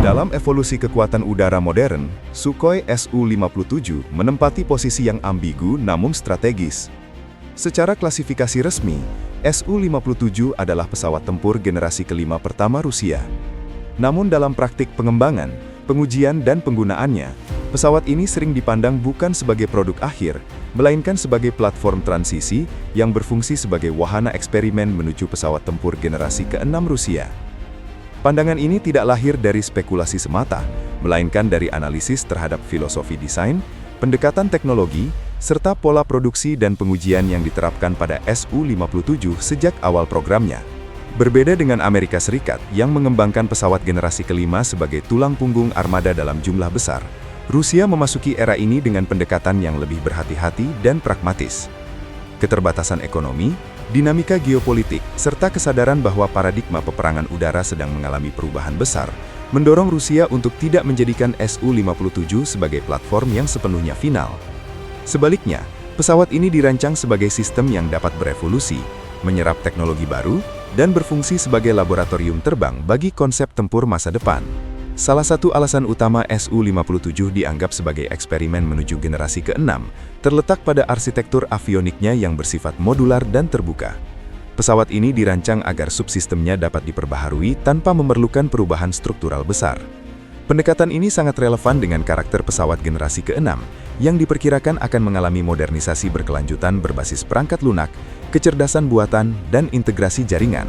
Dalam evolusi kekuatan udara modern, Sukhoi Su-57 menempati posisi yang ambigu namun strategis. Secara klasifikasi resmi, Su-57 adalah pesawat tempur generasi kelima pertama Rusia. Namun dalam praktik pengembangan, pengujian dan penggunaannya, pesawat ini sering dipandang bukan sebagai produk akhir, melainkan sebagai platform transisi yang berfungsi sebagai wahana eksperimen menuju pesawat tempur generasi ke-6 Rusia. Pandangan ini tidak lahir dari spekulasi semata, melainkan dari analisis terhadap filosofi desain, pendekatan teknologi, serta pola produksi dan pengujian yang diterapkan pada Su-57 sejak awal programnya. Berbeda dengan Amerika Serikat yang mengembangkan pesawat generasi kelima sebagai tulang punggung armada dalam jumlah besar, Rusia memasuki era ini dengan pendekatan yang lebih berhati-hati dan pragmatis. Keterbatasan ekonomi, dinamika geopolitik, serta kesadaran bahwa paradigma peperangan udara sedang mengalami perubahan besar, mendorong Rusia untuk tidak menjadikan Su-57 sebagai platform yang sepenuhnya final. Sebaliknya, pesawat ini dirancang sebagai sistem yang dapat berevolusi, menyerap teknologi baru, dan berfungsi sebagai laboratorium terbang bagi konsep tempur masa depan. Salah satu alasan utama Su-57 dianggap sebagai eksperimen menuju generasi ke-6 terletak pada arsitektur avioniknya yang bersifat modular dan terbuka. Pesawat ini dirancang agar subsistemnya dapat diperbaharui tanpa memerlukan perubahan struktural besar. Pendekatan ini sangat relevan dengan karakter pesawat generasi ke-6 yang diperkirakan akan mengalami modernisasi berkelanjutan berbasis perangkat lunak, kecerdasan buatan, dan integrasi jaringan.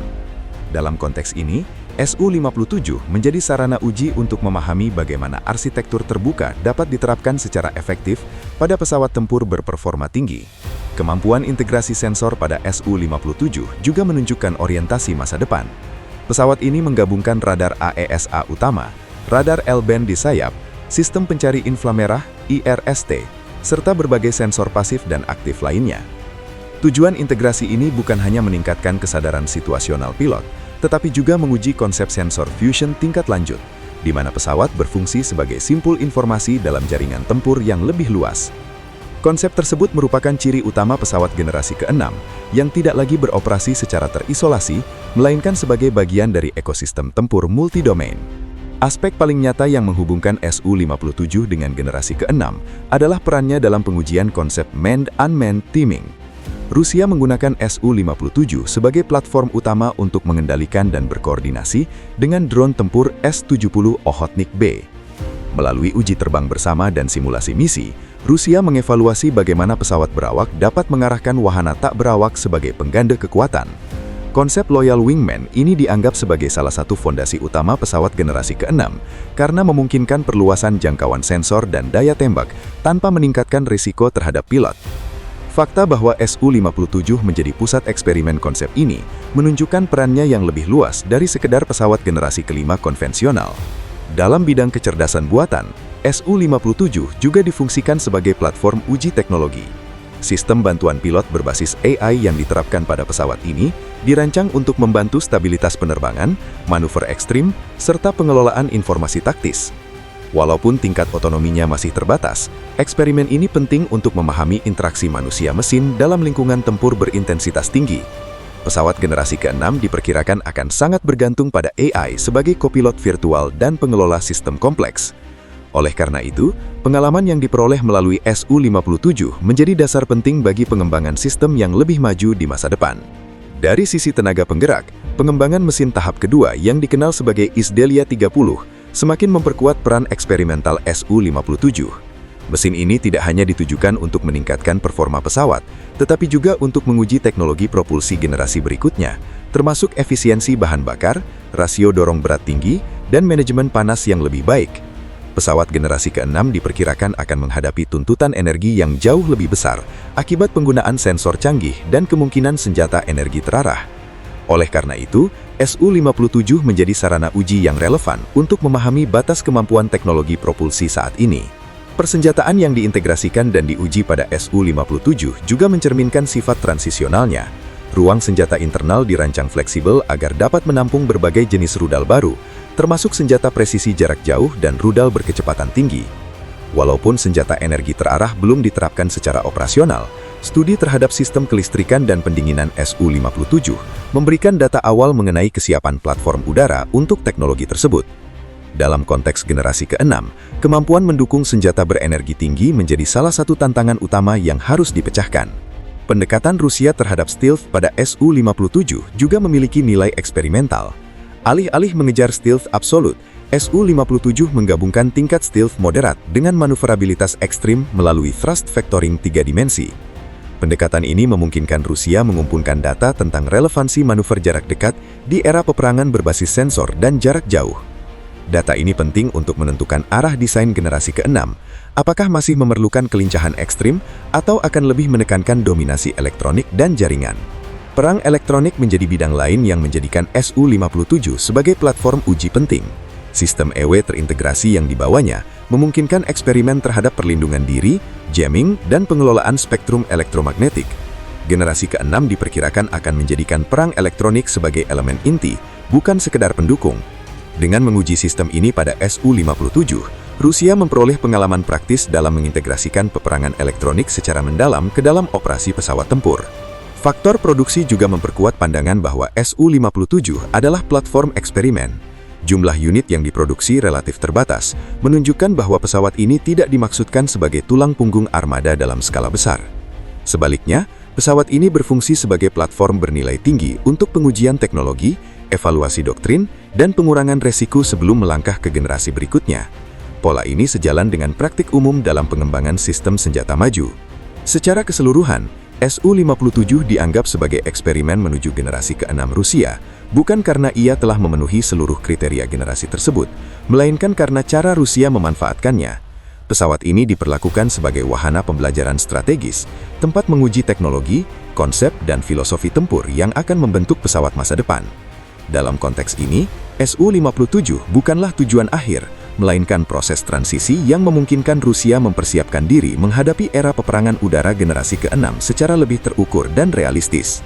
Dalam konteks ini, Su-57 menjadi sarana uji untuk memahami bagaimana arsitektur terbuka dapat diterapkan secara efektif pada pesawat tempur berperforma tinggi. Kemampuan integrasi sensor pada Su-57 juga menunjukkan orientasi masa depan. Pesawat ini menggabungkan radar AESA utama, radar L-band di sayap, sistem pencari inframerah IRST, serta berbagai sensor pasif dan aktif lainnya. Tujuan integrasi ini bukan hanya meningkatkan kesadaran situasional pilot, tetapi juga menguji konsep sensor fusion tingkat lanjut, di mana pesawat berfungsi sebagai simpul informasi dalam jaringan tempur yang lebih luas. Konsep tersebut merupakan ciri utama pesawat generasi ke-6 yang tidak lagi beroperasi secara terisolasi, melainkan sebagai bagian dari ekosistem tempur multidomain. Aspek paling nyata yang menghubungkan Su-57 dengan generasi ke-6 adalah perannya dalam pengujian konsep manned-unmanned teaming. Rusia menggunakan Su-57 sebagai platform utama untuk mengendalikan dan berkoordinasi dengan drone tempur S-70 Okhotnik B. Melalui uji terbang bersama dan simulasi misi, Rusia mengevaluasi bagaimana pesawat berawak dapat mengarahkan wahana tak berawak sebagai pengganda kekuatan. Konsep Loyal Wingman ini dianggap sebagai salah satu fondasi utama pesawat generasi ke-6 karena memungkinkan perluasan jangkauan sensor dan daya tembak tanpa meningkatkan risiko terhadap pilot. Fakta bahwa Su-57 menjadi pusat eksperimen konsep ini menunjukkan perannya yang lebih luas dari sekedar pesawat generasi kelima konvensional. Dalam bidang kecerdasan buatan, Su-57 juga difungsikan sebagai platform uji teknologi. Sistem bantuan pilot berbasis AI yang diterapkan pada pesawat ini dirancang untuk membantu stabilitas penerbangan, manuver ekstrim, serta pengelolaan informasi taktis. Walaupun tingkat otonominya masih terbatas, eksperimen ini penting untuk memahami interaksi manusia-mesin dalam lingkungan tempur berintensitas tinggi. Pesawat generasi ke-6 diperkirakan akan sangat bergantung pada AI sebagai kopilot virtual dan pengelola sistem kompleks. Oleh karena itu, pengalaman yang diperoleh melalui Su-57 menjadi dasar penting bagi pengembangan sistem yang lebih maju di masa depan. Dari sisi tenaga penggerak, pengembangan mesin tahap kedua yang dikenal sebagai Isdelia 30 semakin memperkuat peran eksperimental Su-57. Mesin ini tidak hanya ditujukan untuk meningkatkan performa pesawat, tetapi juga untuk menguji teknologi propulsi generasi berikutnya, termasuk efisiensi bahan bakar, rasio dorong berat tinggi, dan manajemen panas yang lebih baik. Pesawat generasi ke-6 diperkirakan akan menghadapi tuntutan energi yang jauh lebih besar akibat penggunaan sensor canggih dan kemungkinan senjata energi terarah. Oleh karena itu, Su-57 menjadi sarana uji yang relevan untuk memahami batas kemampuan teknologi propulsi saat ini. Persenjataan yang diintegrasikan dan diuji pada Su-57 juga mencerminkan sifat transisionalnya. Ruang senjata internal dirancang fleksibel agar dapat menampung berbagai jenis rudal baru, termasuk senjata presisi jarak jauh dan rudal berkecepatan tinggi. Walaupun senjata energi terarah belum diterapkan secara operasional, studi terhadap sistem kelistrikan dan pendinginan Su-57 memberikan data awal mengenai kesiapan platform udara untuk teknologi tersebut. Dalam konteks generasi ke-6, kemampuan mendukung senjata berenergi tinggi menjadi salah satu tantangan utama yang harus dipecahkan. Pendekatan Rusia terhadap stealth pada Su-57 juga memiliki nilai eksperimental. Alih-alih mengejar stealth absolut, Su-57 menggabungkan tingkat stealth moderat dengan manuverabilitas ekstrim melalui thrust vectoring 3 dimensi. Pendekatan ini memungkinkan Rusia mengumpulkan data tentang relevansi manuver jarak dekat di era peperangan berbasis sensor dan jarak jauh. Data ini penting untuk menentukan arah desain generasi ke-6, apakah masih memerlukan kelincahan ekstrim atau akan lebih menekankan dominasi elektronik dan jaringan. Perang elektronik menjadi bidang lain yang menjadikan Su-57 sebagai platform uji penting. Sistem EW terintegrasi yang dibawanya memungkinkan eksperimen terhadap perlindungan diri, jamming, dan pengelolaan spektrum elektromagnetik. Generasi ke-6 diperkirakan akan menjadikan perang elektronik sebagai elemen inti, bukan sekedar pendukung. Dengan menguji sistem ini pada Su-57, Rusia memperoleh pengalaman praktis dalam mengintegrasikan peperangan elektronik secara mendalam ke dalam operasi pesawat tempur. Faktor produksi juga memperkuat pandangan bahwa Su-57 adalah platform eksperimen. Jumlah unit yang diproduksi relatif terbatas, menunjukkan bahwa pesawat ini tidak dimaksudkan sebagai tulang punggung armada dalam skala besar. Sebaliknya, pesawat ini berfungsi sebagai platform bernilai tinggi untuk pengujian teknologi, evaluasi doktrin, dan pengurangan resiko sebelum melangkah ke generasi berikutnya. Pola ini sejalan dengan praktik umum dalam pengembangan sistem senjata maju. Secara keseluruhan, Su-57 dianggap sebagai eksperimen menuju generasi ke-6 Rusia, bukan karena ia telah memenuhi seluruh kriteria generasi tersebut, melainkan karena cara Rusia memanfaatkannya. Pesawat ini diperlakukan sebagai wahana pembelajaran strategis, tempat menguji teknologi, konsep, dan filosofi tempur yang akan membentuk pesawat masa depan. Dalam konteks ini, Su-57 bukanlah tujuan akhir, melainkan proses transisi yang memungkinkan Rusia mempersiapkan diri menghadapi era peperangan udara generasi ke-6 secara lebih terukur dan realistis.